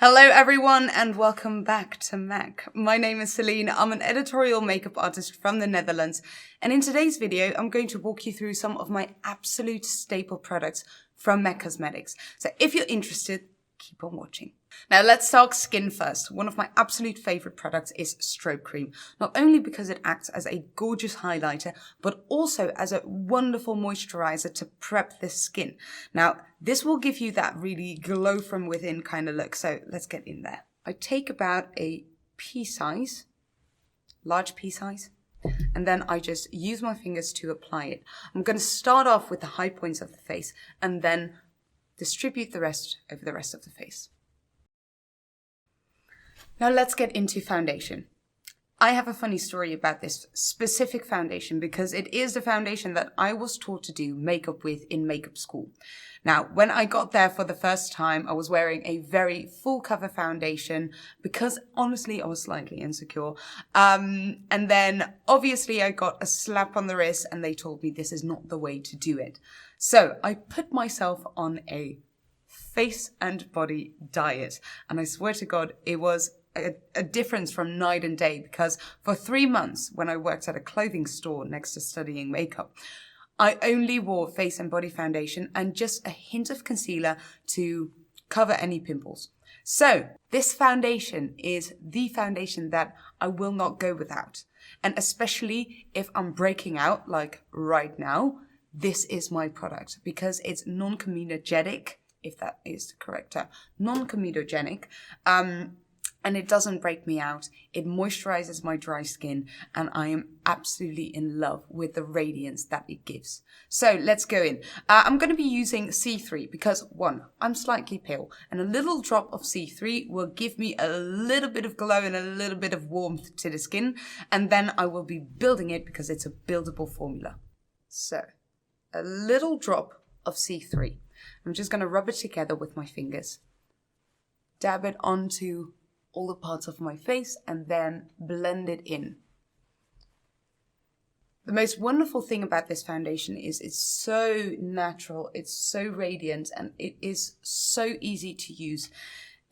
Hello everyone and welcome back to MAC. My name is Celine, I'm an editorial makeup artist from the Netherlands, and in today's video I'm going to walk you through some of my absolute staple products from MAC Cosmetics. So if you're interested, keep on watching. Now let's talk skin first. One of my absolute favorite products is Strobe Cream. Not only because it acts as a gorgeous highlighter, but also as a wonderful moisturizer to prep the skin. Now this will give you that really glow from within kind of look. So let's get in there. I take about a pea size, large pea size, and then I just use my fingers to apply it. I'm going to start off with the high points of the face and then distribute the rest over the rest of the face. Now let's get into foundation. I have a funny story about this specific foundation because it is the foundation that I was taught to do makeup with in makeup school. Now, when I got there for the first time, I was wearing a very full cover foundation because honestly, I was slightly insecure. And then obviously I got a slap on the wrist and they told me this is not the way to do it. So I put myself on a face and body diet. And I swear to God, it was a difference from night and day because for 3 months when I worked at a clothing store next to studying makeup, I only wore face and body foundation and just a hint of concealer to cover any pimples. So this foundation is the foundation that I will not go without. And especially if I'm breaking out like right now, this is my product because it's non-comedogenic, if that is the correct term, non-comedogenic. And it doesn't break me out. It moisturizes my dry skin and I am absolutely in love with the radiance that it gives. So let's go in. I'm going to be using C3 because one, I'm slightly pale and a little drop of C3 will give me a little bit of glow and a little bit of warmth to the skin. And then I will be building it because it's a buildable formula. So a little drop of C3. I'm just going to rub it together with my fingers. Dab it onto all the parts of my face and then blend it in. The most wonderful thing about this foundation is it's so natural, it's so radiant, and it is so easy to use.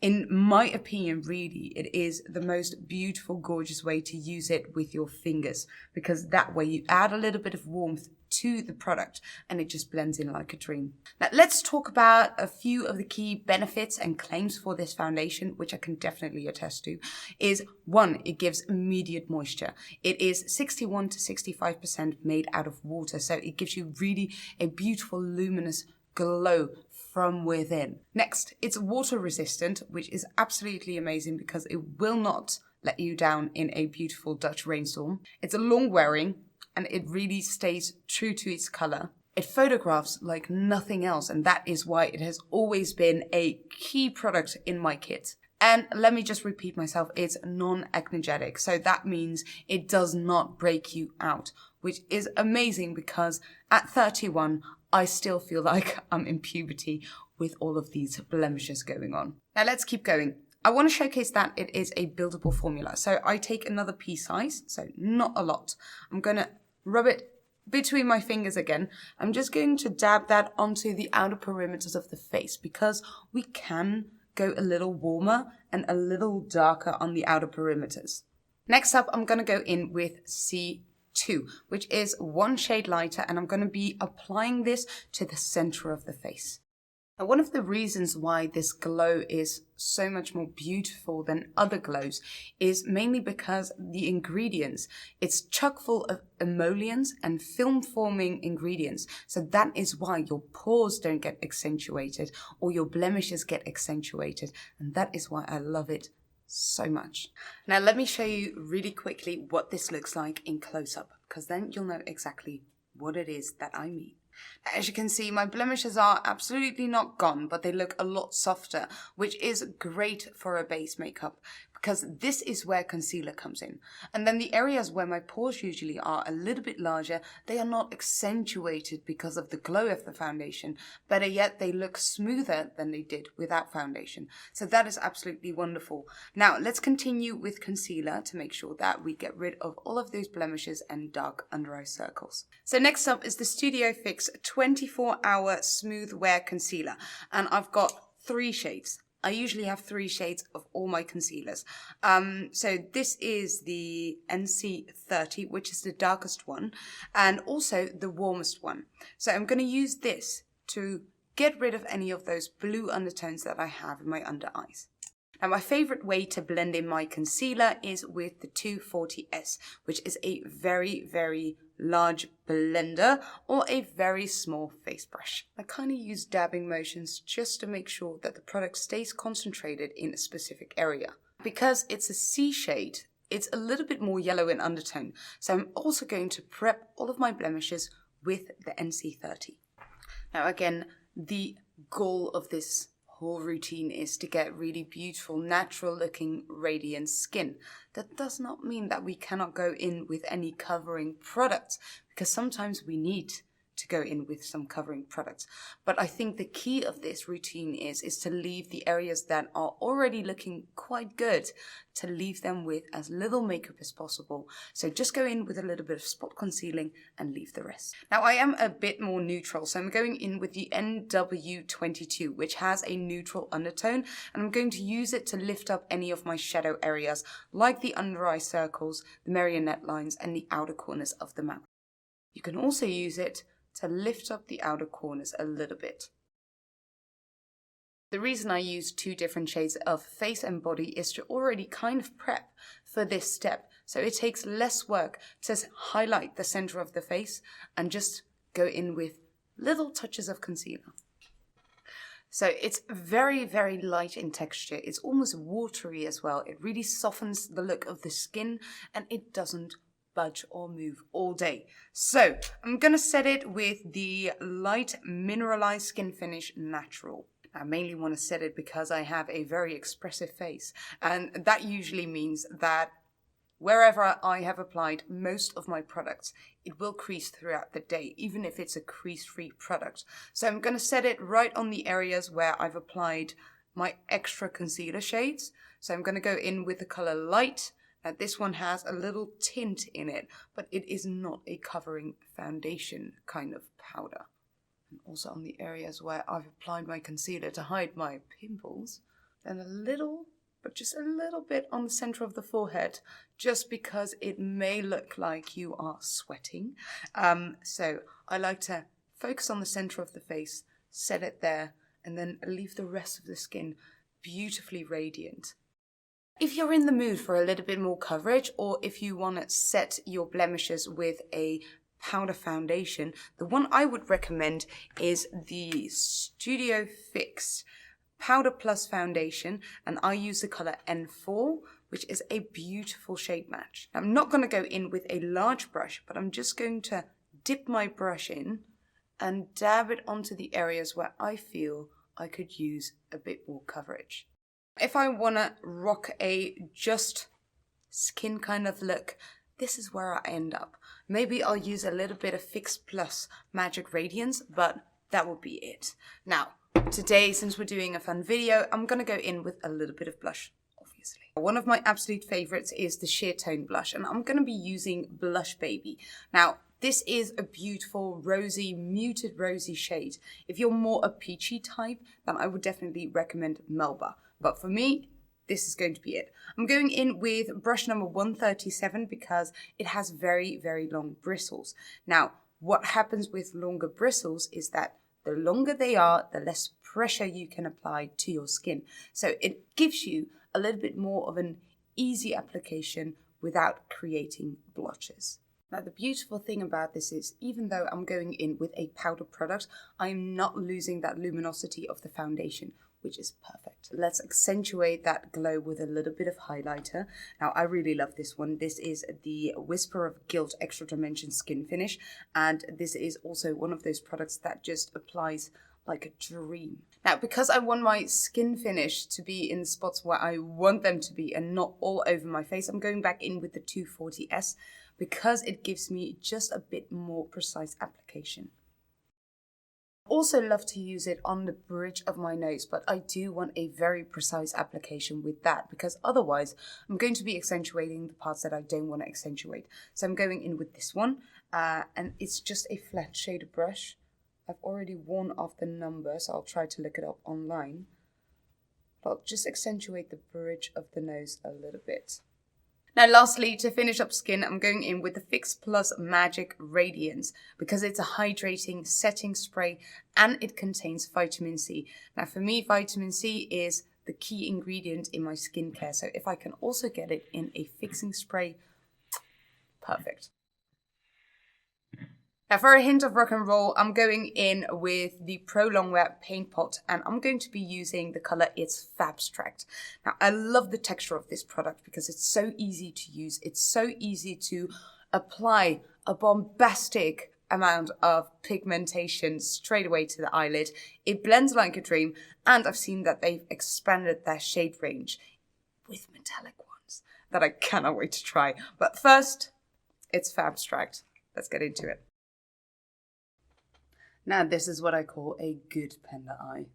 In my opinion, really, it is the most beautiful, gorgeous way to use it with your fingers because that way you add a little bit of warmth to the product and it just blends in like a dream. Now let's talk about a few of the key benefits and claims for this foundation, which I can definitely attest to. Is one, it gives immediate moisture. It is 61 to 65% made out of water, so it gives you really a beautiful luminous glow from within. Next, it's water resistant, which is absolutely amazing because it will not let you down in a beautiful Dutch rainstorm. It's a long wearing and it really stays true to its color. It photographs like nothing else, and that is why it has always been a key product in my kit. And let me just repeat myself, it's non-acnogenic. So that means it does not break you out, which is amazing because at 31, I still feel like I'm in puberty with all of these blemishes going on. Now let's keep going. I want to showcase that it is a buildable formula. So I take another pea size, so not a lot. I'm going to rub it between my fingers again. I'm just going to dab that onto the outer perimeters of the face because we can go a little warmer and a little darker on the outer perimeters. Next up, I'm going to go in with C2, which is one shade lighter, and I'm going to be applying this to the center of the face. Now, one of the reasons why this glow is so much more beautiful than other glows is mainly because the ingredients, it's chock full of emollients and film-forming ingredients. So that is why your pores don't get accentuated or your blemishes get accentuated. And that is why I love it so much. Now, let me show you really quickly what this looks like in close-up, because then you'll know exactly what it is that I mean. As you can see, my blemishes are absolutely not gone, but they look a lot softer, which is great for a base makeup because this is where concealer comes in. And then the areas where my pores usually are a little bit larger, they are not accentuated because of the glow of the foundation. Better yet, they look smoother than they did without foundation. So that is absolutely wonderful. Now, let's continue with concealer to make sure that we get rid of all of those blemishes and dark under eye circles. So next up is the Studio Fix 24-Hour Smooth Wear Concealer. And I've got 3 shades. I usually have 3 shades of all my concealers. So this is the NC30, which is the darkest one, and also the warmest one. So I'm going to use this to get rid of any of those blue undertones that I have in my under eyes. Now, my favorite way to blend in my concealer is with the 240S, which is a very, very large blender or a very small face brush. I kind of use dabbing motions just to make sure that the product stays concentrated in a specific area. Because it's a C shade, it's a little bit more yellow in undertone, so I'm also going to prep all of my blemishes with the NC30. Now again, the goal of this whole routine is to get really beautiful, natural looking, radiant skin. That does not mean that we cannot go in with any covering products, because sometimes we need to go in with some covering products. But I think the key of this routine is to leave the areas that are already looking quite good, to leave them with as little makeup as possible. So just go in with a little bit of spot concealing and leave the rest. Now I am a bit more neutral, so I'm going in with the NW22, which has a neutral undertone, and I'm going to use it to lift up any of my shadow areas, like the under eye circles, the marionette lines, and the outer corners of the mouth. You can also use it to lift up the outer corners a little bit. The reason I use 2 different shades of face and body is to already kind of prep for this step, so it takes less work to highlight the center of the face and just go in with little touches of concealer. So it's very, very light in texture. It's almost watery as well. It really softens the look of the skin, and it doesn't budge or move all day. So I'm going to set it with the Light Mineralized Skin Finish Natural. I mainly want to set it because I have a very expressive face, and that usually means that wherever I have applied most of my products, it will crease throughout the day, even if it's a crease-free product. So I'm going to set it right on the areas where I've applied my extra concealer shades. So I'm going to go in with the color Light. Now this one has a little tint in it, but it is not a covering foundation kind of powder. And also on the areas where I've applied my concealer to hide my pimples, then a little, but just a little bit on the center of the forehead, just because it may look like you are sweating. So I like to focus on the center of the face, set it there, and then leave the rest of the skin beautifully radiant. If you're in the mood for a little bit more coverage, or if you want to set your blemishes with a powder foundation, the one I would recommend is the Studio Fix Powder Plus Foundation, and I use the color N4, which is a beautiful shade match. I'm not going to go in with a large brush, but I'm just going to dip my brush in and dab it onto the areas where I feel I could use a bit more coverage. If I want to rock a just skin kind of look, this is where I end up. Maybe I'll use a little bit of Fix Plus Magic Radiance, but that will be it. Now, today, since we're doing a fun video, I'm going to go in with a little bit of blush, obviously. One of my absolute favorites is the Sheer Tone blush, and I'm going to be using Blush Baby. Now, this is a beautiful rosy, muted rosy shade. If you're more a peachy type, then I would definitely recommend Melba. But for me, this is going to be it. I'm going in with brush number 137 because it has very, very long bristles. Now, what happens with longer bristles is that the longer they are, the less pressure you can apply to your skin. So it gives you a little bit more of an easy application without creating blotches. Now, the beautiful thing about this is, even though I'm going in with a powder product, I'm not losing that luminosity of the foundation, which is perfect. Let's accentuate that glow with a little bit of highlighter. Now, I really love this one. This is the Whisper of Guilt Extra Dimension Skin Finish, and this is also one of those products that just applies like a dream. Now, because I want my skin finish to be in the spots where I want them to be and not all over my face, I'm going back in with the 240S because it gives me just a bit more precise application. Also love to use it on the bridge of my nose, but I do want a very precise application with that because otherwise I'm going to be accentuating the parts that I don't want to accentuate. So I'm going in with this one, and it's just a flat shaded brush. I've already worn off the number, so I'll try to look it up online. I'll just accentuate the bridge of the nose a little bit. Now lastly, to finish up skin, I'm going in with the Fix Plus Magic Radiance because it's a hydrating setting spray and it contains vitamin C. Now for me, vitamin C is the key ingredient in my skincare. So if I can also get it in a fixing spray, perfect. Now for a hint of rock and roll, I'm going in with the Pro Longwear Paint Pot and I'm going to be using the color It's Fabstract. Now I love the texture of this product because it's so easy to use. It's so easy to apply a bombastic amount of pigmentation straight away to the eyelid. It blends like a dream and I've seen that they've expanded their shade range with metallic ones that I cannot wait to try. But first, It's Fabstract. Let's get into it. Now this is what I call a good panda eye.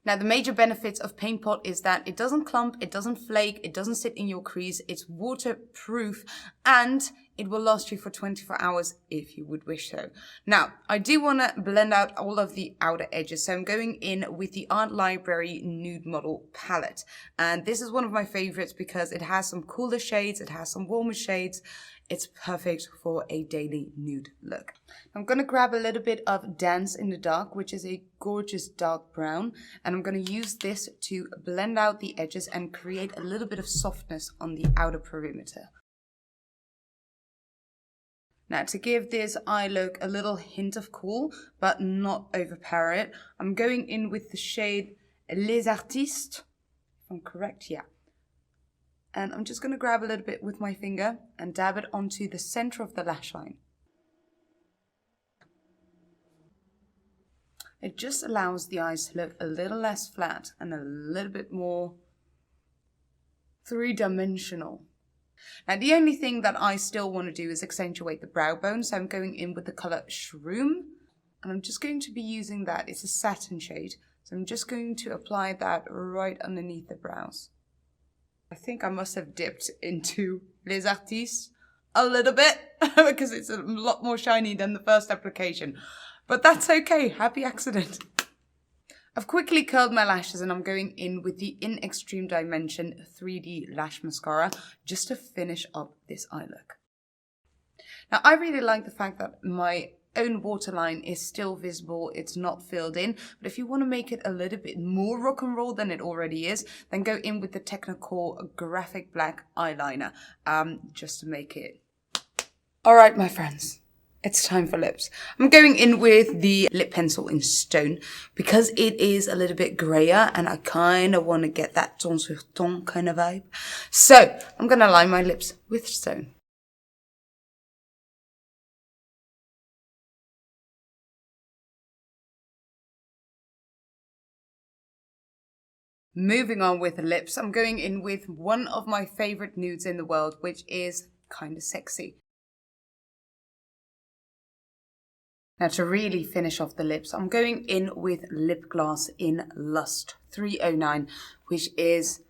Now the major benefits of Paint Pot is that it doesn't clump, it doesn't flake, it doesn't sit in your crease, it's waterproof and it will last you for 24 hours if you would wish so. Now I do want to blend out all of the outer edges, so I'm going in with the Art Library Nude Model palette. And this is one of my favorites because it has some cooler shades, it has some warmer shades. It's perfect for a daily nude look. I'm going to grab a little bit of Dance in the Dark, which is a gorgeous dark brown. And I'm going to use this to blend out the edges and create a little bit of softness on the outer perimeter. Now to give this eye look a little hint of cool, but not overpower it, I'm going in with the shade Les Artistes, if I'm correct, yeah. And I'm just going to grab a little bit with my finger and dab it onto the center of the lash line. It just allows the eyes to look a little less flat and a little bit more three-dimensional. Now the only thing that I still want to do is accentuate the brow bone, so I'm going in with the color Shroom. And I'm just going to be using that. It's a satin shade, so I'm just going to apply that right underneath the brows. I think I must have dipped into Les Artistes a little bit because it's a lot more shiny than the first application. But that's okay, happy accident. I've quickly curled my lashes and I'm going in with the In Extreme Dimension 3D Lash Mascara just to finish up this eye look. Now I really like the fact that my own waterline is still visible, it's not filled in, but if you want to make it a little bit more rock and roll than it already is, then go in with the Technicolor Graphic Black Eyeliner, just to make it. Alright my friends, it's time for lips. I'm going in with the lip pencil in Stone because it is a little bit grayer and I kind of want to get that ton sur ton kind of vibe. So I'm going to line my lips with Stone. Moving on with the lips, I'm going in with one of my favorite nudes in the world, which is Kinda Sexy. Now to really finish off the lips, I'm going in with Lip Gloss in Lust 309, which is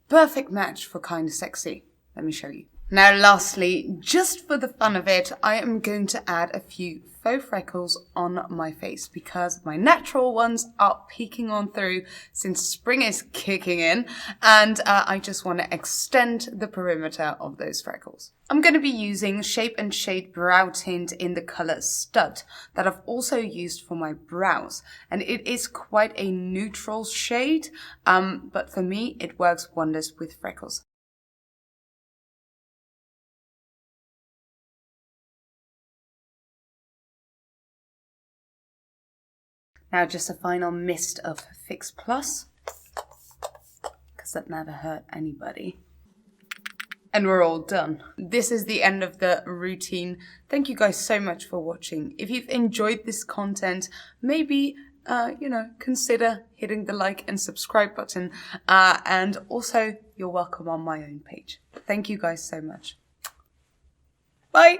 perfect match for Kinda Sexy. Let me show you. Now lastly, just for the fun of it, I am going to add a few faux freckles on my face because my natural ones are peeking on through since spring is kicking in and I just want to extend the perimeter of those freckles. I'm going to be using Shape and Shade Brow Tint in the color Stud that I've also used for my brows, and it is quite a neutral shade, but for me it works wonders with freckles. Now just a final mist of Fix Plus, because that never hurt anybody. And we're all done. This is the end of the routine. Thank you guys so much for watching. If you've enjoyed this content, maybe, consider hitting the like and subscribe button. And also, you're welcome on my own page. Thank you guys so much. Bye.